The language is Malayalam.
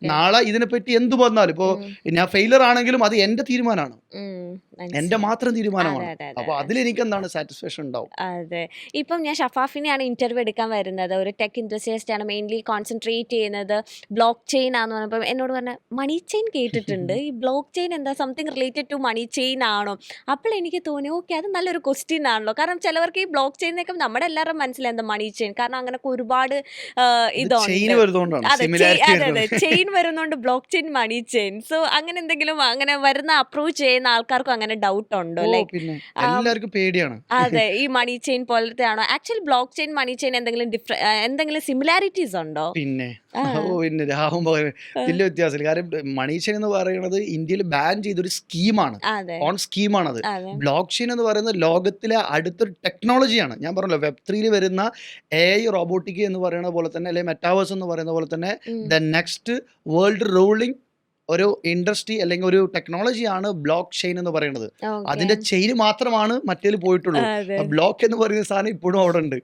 നാളെ ഇതിനെപ്പറ്റി എന്ത് വന്നാലും ഇപ്പോ ഞാൻ ഫെയിലർ ആണെങ്കിലും അത് എന്റെ തീരുമാനമാണ്, എന്റെ മാത്രം തീരുമാനമാണ്. അപ്പൊ അതിലെനിക്ക് എന്താണ് സാറ്റിസ്ഫാക്ഷൻ ഉണ്ടാവും. അതെ. ഇപ്പം ഞാൻ ഷഫാഫിനെയാണ് ഇന്റർവ്യൂ എടുക്കാൻ വരുന്നത്. ഒരു ടെക് ഇൻഡസ്ട്രിയലിസ്റ്റ് ആണ്, മെയിൻലി കോൺസെൻട്രേറ്റ് ചെയ്യുന്നത് ബ്ലോക്ക് ചെയിൻ ആണെന്ന് പറഞ്ഞപ്പോൾ എന്നോട് പറഞ്ഞ മണി ചെയിൻ കേട്ടിട്ടുണ്ട്, ഈ ബ്ലോക്ക് ചെയിൻ എന്താ, something related to money chain ആണോ? അപ്പോൾ എനിക്ക് തോന്നി ഓക്കെ, അത് നല്ലൊരു ക്വസ്റ്റ്യൻ ആണല്ലോ. കാരണം ചിലവർക്ക് ഈ ബ്ലോക്ക് ചെയിനൊക്കെ നമ്മുടെ എല്ലാവരും മനസ്സിലായി എന്താ മണി ചെയിൻ, കാരണം അങ്ങനെയൊക്കെ ഒരുപാട് ചെയിൻ ഇതുണ്ട്. വരുന്നോണ്ടാണ് അതെ സിമിലാരിറ്റി അതെ വരുന്നത്. ചെയിൻ വരുന്നോണ്ട് block chain money chain. So അങ്ങനെ എന്തെങ്കിലും അങ്ങനെ വരുന്ന അപ്രോച്ച് ചെയ്യുന്ന ആൾക്കാർക്കും അങ്ങനെ ഡൗട്ട് ഉണ്ടോ? ഓ ലൈക്ക് പിന്നെ എല്ലാവർക്കും പേടിയാണ്. അതെ, ഈ മണി ചെയിൻ പോലത്തെ ആണോ? Actually block chain money chain എന്തെങ്കിലും എന്തെങ്കിലും സിമിലാരിറ്റീസ് ഉണ്ടോ? പിന്നെ ആ, പിന്നെ രാഹുൽ വലിയ വ്യത്യാസമില്ല. കാരണം മണി ചെയിൻ എന്ന് പറയുന്നത് ഇന്ത്യയിൽ ബാൻ ചെയ്തൊരു സ്കീമാണ്, അതെ ഓൺ സ്കീമാണത്. അതെ ബ്ലോക്ക് ചെയിൻ എന്ന് പറയുന്നത് ലോകത്തിലെ അടുത്തൊരു ടെക്നോളജിയാണ്. ഞാൻ പറഞ്ഞല്ലോ വെബ് 3 വരുന്ന AI റോബോട്ടിക് എന്ന് പറയുന്ന പോലെ തന്നെ, അല്ലെങ്കിൽ മെറ്റാവേഴ്സ് എന്ന് പറയുന്ന പോലെ തന്നെ ദ നെക്സ്റ്റ് വേൾഡ് റൂളിംഗ് ഒരു ഇൻഡസ്ട്രി അല്ലെങ്കിൽ ഒരു ടെക്നോളജിയാണ് ബ്ലോക്ക് ചെയിൻ എന്ന് പറയുന്നത്. ഓക്കെ അതിന്റെ ചെയിൻ മാത്രമാണ് മറ്റേതിൽ പോയിട്ടുള്ളൂ. അതെ ബ്ലോക്ക് എന്ന് പറയുന്ന സാധനം ഇപ്പോഴും അവിടെ ഉണ്ട്.